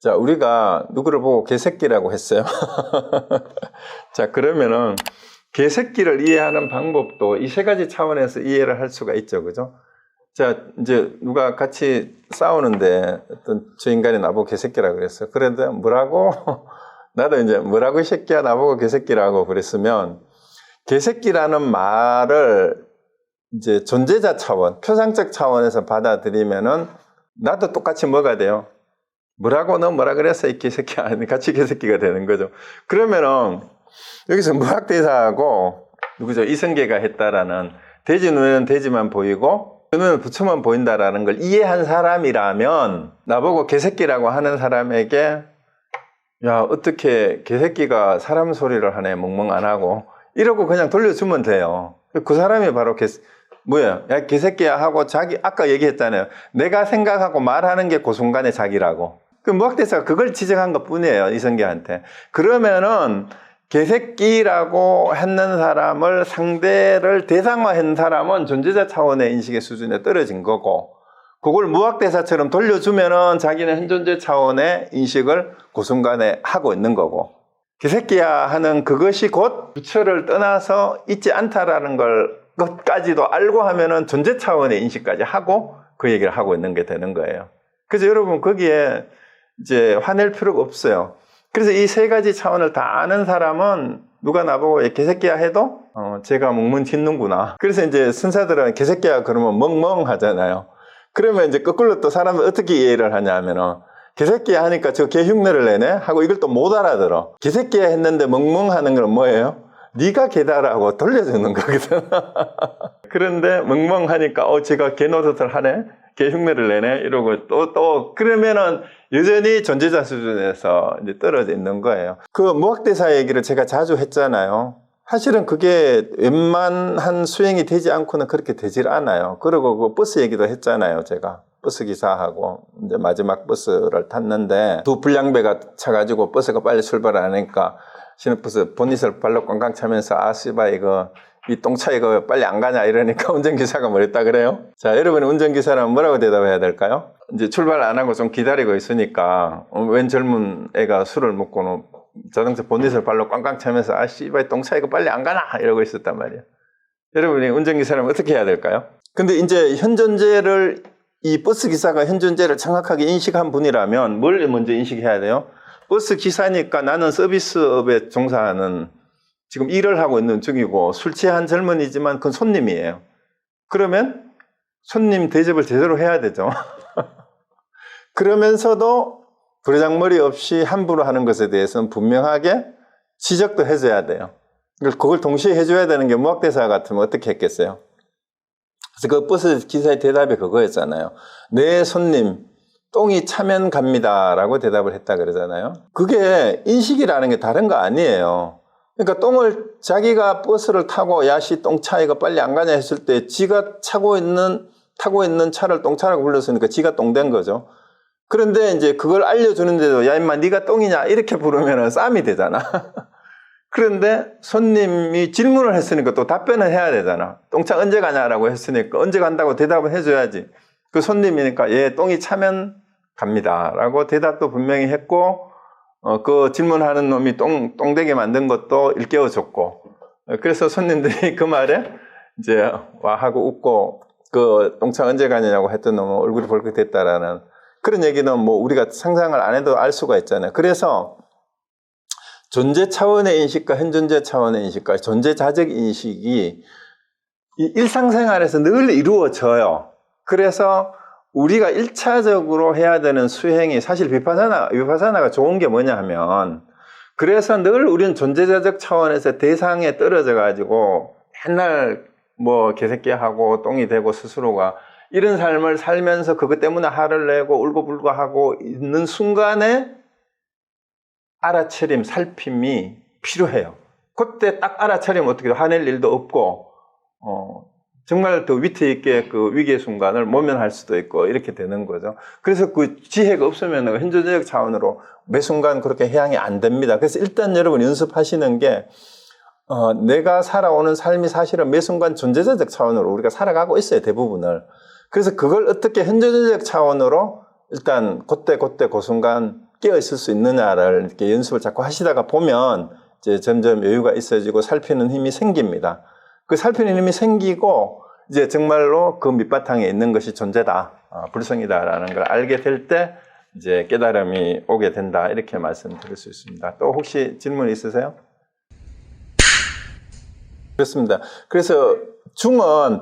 자, 우리가 누구를 보고 개새끼라고 했어요. 자, 그러면은 개새끼를 이해하는 방법도 이 세 가지 차원에서 이해를 할 수가 있죠. 그죠? 자, 이제 누가 같이 싸우는데 어떤 저 인간이 나보고 개새끼라고 그랬어요. 그런데 뭐라고? 나도 이제 뭐라고 이 새끼야 나보고 개새끼라고 그랬으면 개새끼라는 말을 이제 존재자 차원, 표상적 차원에서 받아들이면은 나도 똑같이 뭐가 돼요? 뭐라고 너 뭐라 그랬어 이 개새끼야. 같이 개새끼가 되는 거죠. 그러면은 여기서 무학대사하고 누구죠? 이성계가 했다라는 돼지 눈에는 돼지만 보이고 그 눈은 부처만 보인다라는 걸 이해한 사람이라면 나보고 개새끼라고 하는 사람에게 야 어떻게 개새끼가 사람 소리를 하네 멍멍 안 하고 이러고 그냥 돌려주면 돼요. 그 사람이 바로 뭐예요? 야 개새끼야 하고 자기 아까 얘기했잖아요. 내가 생각하고 말하는 게 그 순간에 자기라고. 그 무학대사가 그걸 지적한 것 뿐이에요. 이성계한테. 그러면은 개새끼라고 했는 사람을 상대를 대상화한 사람은 존재자 차원의 인식의 수준에 떨어진 거고 그걸 무학대사처럼 돌려주면은 자기는 현존재 차원의 인식을 그 순간에 하고 있는 거고 개새끼야 하는 그것이 곧 부처를 떠나서 있지 않다라는 것까지도 알고 하면은 존재 차원의 인식까지 하고 그 얘기를 하고 있는 게 되는 거예요. 그래서 여러분 거기에 이제 화낼 필요가 없어요. 그래서 이 세 가지 차원을 다 아는 사람은 누가 나보고 개새끼야 해도 제가 멍멍 짖는구나. 그래서 이제 선사들은 개새끼야 그러면 멍멍 하잖아요. 그러면 이제 거꾸로 또 사람은 어떻게 이해를 하냐 하면은 개새끼야 하니까 저 개 흉내를 내네 하고 이걸 또 못 알아들어. 개새끼야 했는데 멍멍 하는 건 뭐예요? 네가 개다라고 돌려주는 거거든. 그런데 멍멍 하니까 제가 개 노릇을 하네. 개 흉내를 내네 이러고 또 그러면은 여전히 존재자 수준에서 이제 떨어져 있는 거예요. 그 무학대사 얘기를 제가 자주 했잖아요. 사실은 그게 웬만한 수행이 되지 않고는 그렇게 되질 않아요. 그리고 그 버스 얘기도 했잖아요. 제가 버스 기사하고 이제 마지막 버스를 탔는데 두 불량배가 차가지고 버스가 빨리 출발 안 하니까 신혼버스 본닛을 발로 꽝꽝 차면서 씨바 이 똥차 이거 빨리 안 가냐 이러니까 운전기사가 뭐랬다 그래요? 자, 여러분이 운전기사라면 뭐라고 대답해야 될까요? 이제 출발 안 하고 좀 기다리고 있으니까 웬 젊은 애가 술을 먹고는 자동차 본닛을 발로 꽝꽝 차면서 씨발 똥차 이거 빨리 안 가나 이러고 있었단 말이에요. 여러분이 운전기사라면 어떻게 해야 될까요? 근데 이제 현존재를 이 버스 기사가 현존재를 정확하게 인식한 분이라면 뭘 먼저 인식해야 돼요? 버스 기사니까 나는 서비스업에 종사하는 지금 일을 하고 있는 중이고 술 취한 젊은이지만 그건 손님이에요. 그러면 손님 대접을 제대로 해야 되죠. 그러면서도 부르장머리 없이 함부로 하는 것에 대해서는 분명하게 지적도 해줘야 돼요. 그걸 동시에 해줘야 되는 게 무학대사 같으면 어떻게 했겠어요? 그래서 그 버스 기사의 대답이 그거였잖아요. 네 손님 똥이 차면 갑니다 라고 대답을 했다 그러잖아요. 그게 인식이라는 게 다른 거 아니에요. 그러니까 똥을 자기가 버스를 타고 야씨 똥차 이거 빨리 안 가냐 했을 때 지가 타고 있는 차를 똥차라고 불렀으니까 지가 똥된 거죠. 그런데 이제 그걸 알려주는데도 야 임마 네가 똥이냐 이렇게 부르면 싸움이 되잖아. 그런데 손님이 질문을 했으니까 또 답변을 해야 되잖아. 똥차 언제 가냐라고 했으니까 언제 간다고 대답을 해줘야지. 그 손님이니까 예 똥이 차면 갑니다 라고 대답도 분명히 했고 그 질문하는 놈이 똥되게 만든 것도 일깨워줬고 그래서 손님들이 그 말에 이제 와 하고 웃고 그 똥차 언제 가냐고 했던 놈은 얼굴이 벌겋게 됐다라는 그런 얘기는 뭐 우리가 상상을 안 해도 알 수가 있잖아요. 그래서 존재 차원의 인식과 현존재 차원의 인식과 존재자적 인식이 이 일상생활에서 늘 이루어져요. 그래서 우리가 1차적으로 해야 되는 수행이 사실 위파사나가 좋은 게 뭐냐 하면 그래서 늘 우리는 존재자적 차원에서 대상에 떨어져 가지고 맨날 뭐 개새끼하고 똥이 되고 스스로가 이런 삶을 살면서 그것 때문에 화를 내고 울고불고 하고 있는 순간에 알아차림, 살핌이 필요해요. 그때 딱 알아차리면 어떻게 화낼 일도 없고 정말 더 위트 있게 그 위기의 순간을 모면할 수도 있고 이렇게 되는 거죠. 그래서 그 지혜가 없으면 현존적 차원으로 매 순간 그렇게 해양이 안 됩니다. 그래서 일단 여러분 연습하시는 게 내가 살아오는 삶이 사실은 매 순간 존재적 차원으로 우리가 살아가고 있어요. 대부분을. 그래서 그걸 어떻게 현존적 차원으로 일단 그때 그 순간 깨어 있을 수 있느냐를 이렇게 연습을 자꾸 하시다가 보면 이제 점점 여유가 있어지고 살피는 힘이 생깁니다. 그 살피는 힘이 생기고 이제 정말로 그 밑바탕에 있는 것이 존재다, 불성이다라는 걸 알게 될 때 이제 깨달음이 오게 된다, 이렇게 말씀드릴 수 있습니다. 또 혹시 질문 있으세요? 그렇습니다. 그래서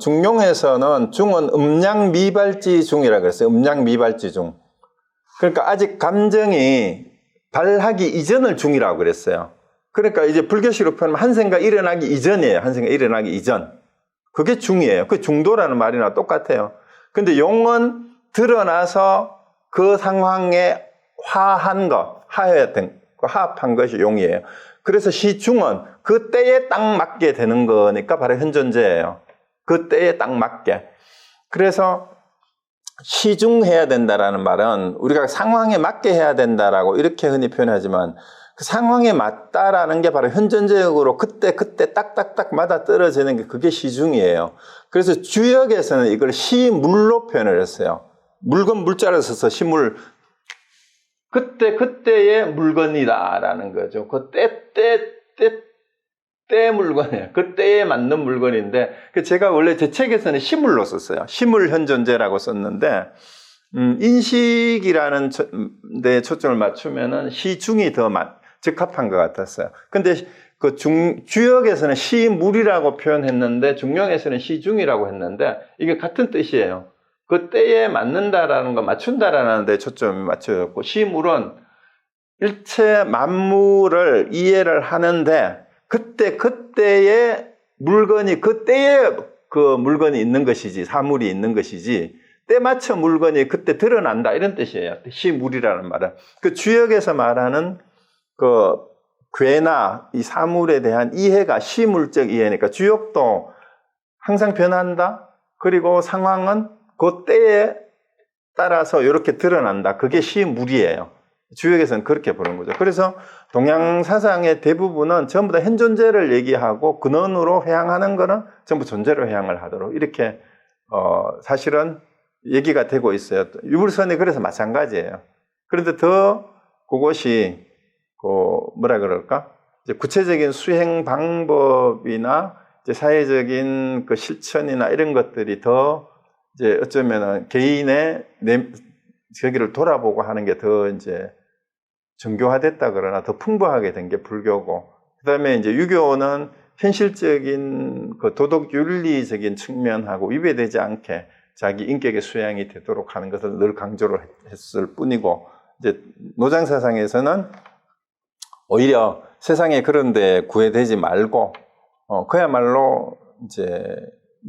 중용에서는 중은 음양미발지 중이라고 그랬어요. 음양미발지 중. 그러니까 아직 감정이 발하기 이전을 중이라고 그랬어요. 그러니까 이제 불교식으로 표현하면 한생각 일어나기 이전이에요. 한생각 일어나기 이전. 그게 중이에요. 그 중도라는 말이나 똑같아요. 근데 용은 드러나서 그 상황에 화한 거, 화합한 것이 용이에요. 그래서 시중은 그 때에 딱 맞게 되는 거니까 바로 현존재예요. 그 때에 딱 맞게. 그래서 시중해야 된다라는 말은 우리가 상황에 맞게 해야 된다라고 이렇게 흔히 표현하지만 그 상황에 맞다라는 게 바로 현존적으로 그때 딱딱딱 맞아 떨어지는 게 그게 시중이에요. 그래서 주역에서는 이걸 시물로 표현을 했어요. 물건 물자를 써서 시물. 그때의 물건이다라는 거죠. 그 때 물건이에요. 그때에 맞는 물건인데, 제가 원래 제 책에서는 시물로 썼어요. 시물 현존재라고 썼는데, 인식이라는 데 초점을 맞추면은 시중이 더 적합한 것 같았어요. 근데 그 주역에서는 시물이라고 표현했는데, 중용에서는 시중이라고 했는데, 이게 같은 뜻이에요. 그 때에 맞는다라는 거, 맞춘다라는 데 초점이 맞춰졌고, 시물은 일체 만물을 이해를 하는데, 그때의 물건이, 그때에 그 물건이 있는 것이지, 사물이 있는 것이지, 때 맞춰 물건이 그때 드러난다, 이런 뜻이에요. 시물이라는 말은. 그 주역에서 말하는 그 괴나 이 사물에 대한 이해가 시물적 이해니까, 주역도 항상 변한다, 그리고 상황은 그 때에 따라서 이렇게 드러난다. 그게 시물이에요. 주역에서는 그렇게 보는 거죠. 그래서 동양 사상의 대부분은 전부 다 현존재를 얘기하고 근원으로 회항하는 거는 전부 존재로 회항을 하도록 이렇게 사실은 얘기가 되고 있어요. 유불선이 그래서 마찬가지예요. 그런데 더 그것이 뭐라 그럴까? 이제 구체적인 수행 방법이나 이제 사회적인 그 실천이나 이런 것들이 더 이제 어쩌면은 개인의 저기를 돌아보고 하는 게 더 이제 정교화됐다 그러나 더 풍부하게 된 게 불교고, 그 다음에 이제 유교는 현실적인 그 도덕 윤리적인 측면하고 위배되지 않게 자기 인격의 수양이 되도록 하는 것을 늘 강조를 했을 뿐이고, 이제 노장 사상에서는 오히려 세상에 그런데 구애되지 말고 그야말로 이제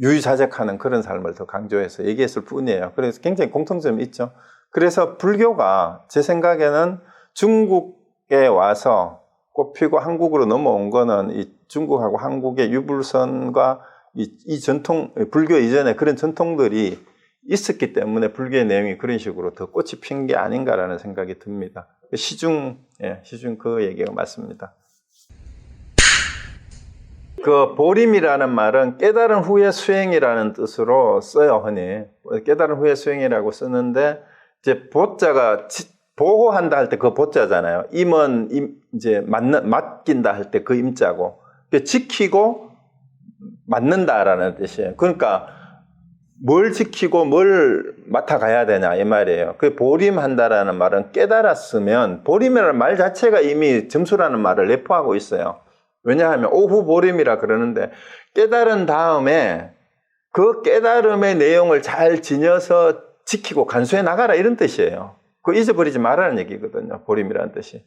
유유자적하는 그런 삶을 더 강조해서 얘기했을 뿐이에요. 그래서 굉장히 공통점이 있죠. 그래서 불교가 제 생각에는 중국에 와서 꽃피고 한국으로 넘어온 거는 이 중국하고 한국의 유불선과 이 전통, 불교 이전에 그런 전통들이 있었기 때문에 불교의 내용이 그런 식으로 더 꽃이 핀 게 아닌가라는 생각이 듭니다. 시중 그 얘기가 맞습니다. 그 보림이라는 말은 깨달은 후의 수행이라는 뜻으로 써요, 흔히. 깨달은 후의 수행이라고 쓰는데, 이제 보자가 보호한다 할 때 그 보자잖아요. 임은 이제 맡긴다 할 때 그 임자고, 지키고 맡는다라는 뜻이에요. 그러니까 뭘 지키고 뭘 맡아가야 되냐 이 말이에요. 그 보림한다라는 말은 깨달았으면, 보림이라는 말 자체가 이미 점수라는 말을 내포하고 있어요. 왜냐하면 오후 보림이라 그러는데, 깨달은 다음에 그 깨달음의 내용을 잘 지녀서 지키고 간수해 나가라 이런 뜻이에요. 그거 잊어버리지 말라는 얘기거든요. 보림이라는 뜻이.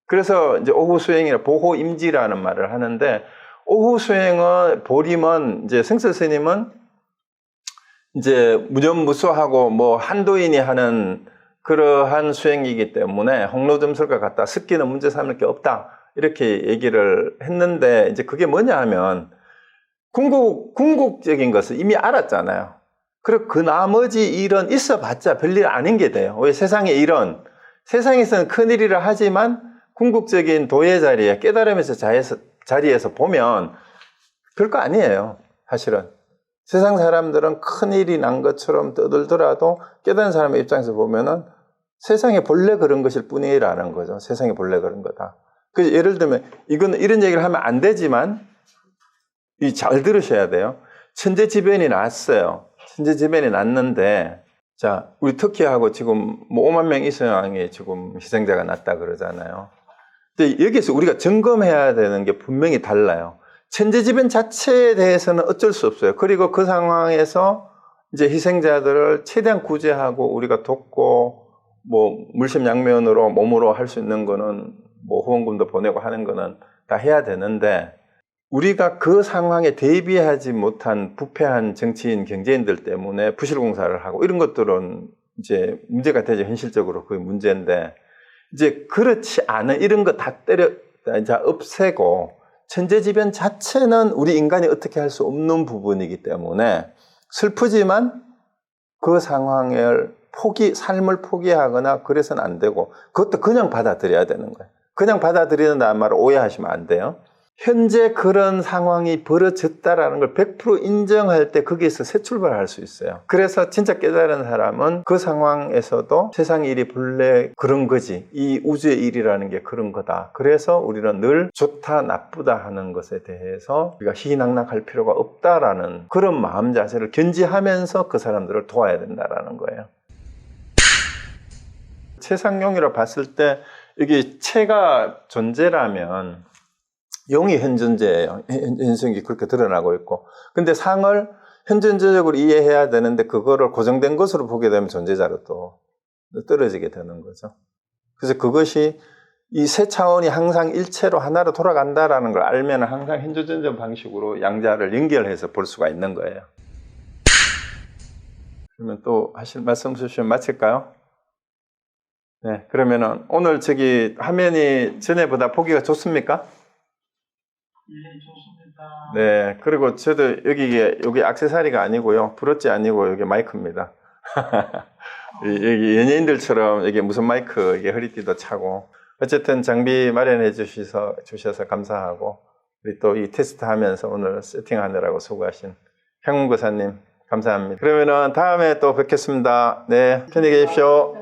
그래서 이제 오후 수행이나 보호 임지라는 말을 하는데, 오후 수행은, 보림은 이제 성서 스님은 이제 무념무수하고 뭐 한도인이 하는 그러한 수행이기 때문에 홍로점설과 같다, 습기는 문제 삼을 게 없다, 이렇게 얘기를 했는데, 이제 그게 뭐냐 하면 궁극적인 것을 이미 알았잖아요. 그리고 그 나머지 일은 있어봤자 별일 아닌 게 돼요. 왜? 세상의 일은, 세상에서는 큰일이라 하지만 궁극적인 도의 자리에, 깨달음에서 자리에서 보면 별거 아니에요, 사실은. 세상 사람들은 큰일이 난 것처럼 떠들더라도 깨달은 사람의 입장에서 보면은 세상에 본래 그런 것일 뿐이라는 거죠. 세상에 본래 그런 거다. 그래서 예를 들면 이건 이런 얘기를 하면 안 되지만 잘 들으셔야 돼요. 천재지변이 났어요. 천재지변이 났는데 자, 우리 터키하고 지금 뭐 5만 명 이상의 지금 희생자가 났다 그러잖아요. 근데 여기서 우리가 점검해야 되는 게 분명히 달라요. 천재지변 자체에 대해서는 어쩔 수 없어요. 그리고 그 상황에서 이제 희생자들을 최대한 구제하고 우리가 돕고 뭐 물심양면으로 몸으로 할 수 있는 거는 뭐 후원금도 보내고 하는 거는 다 해야 되는데 우리가 그 상황에 대비하지 못한 부패한 정치인, 경제인들 때문에 부실공사를 하고 이런 것들은 이제 문제가 되죠. 현실적으로 그게 문제인데 이제 그렇지 않은 이런 거 다 이제 없애고 천재지변 자체는 우리 인간이 어떻게 할 수 없는 부분이기 때문에 슬프지만 그 상황을 삶을 포기하거나 그래서는 안 되고 그것도 그냥 받아들여야 되는 거예요. 그냥 받아들이는 말을 오해하시면 안 돼요. 현재 그런 상황이 벌어졌다라는 걸 100% 인정할 때 거기에서 새 출발할 수 있어요. 그래서 진짜 깨달은 사람은 그 상황에서도 세상 일이 본래 그런 거지. 이 우주의 일이라는 게 그런 거다. 그래서 우리는 늘 좋다, 나쁘다 하는 것에 대해서 우리가 희희낙낙할 필요가 없다라는 그런 마음 자세를 견지하면서 그 사람들을 도와야 된다라는 거예요. 최상용이라 봤을 때 이게 체가 존재라면 용이 현존재예요. 현성이 그렇게 드러나고 있고. 근데 상을 현존재적으로 이해해야 되는데 그거를 고정된 것으로 보게 되면 존재자로 또 떨어지게 되는 거죠. 그래서 그것이 이 세 차원이 항상 일체로 하나로 돌아간다라는 걸 알면 항상 현존전전 방식으로 양자를 연결해서 볼 수가 있는 거예요. 그러면 또 하실 말씀 주시면 마칠까요? 네, 그러면은 오늘 화면이 전에보다 보기가 좋습니까? 네, 좋습니다. 네, 그리고 저도 여기 액세서리가 아니고요. 브로치 아니고 여기 마이크입니다. 여기 연예인들처럼 이게 무슨 마이크, 이게 허리띠도 차고. 어쨌든 장비 마련해 주셔서 감사하고, 우리 또 이 테스트 하면서 오늘 세팅하느라고 수고하신 향문고사님, 감사합니다. 그러면은 다음에 또 뵙겠습니다. 네, 편히 계십시오.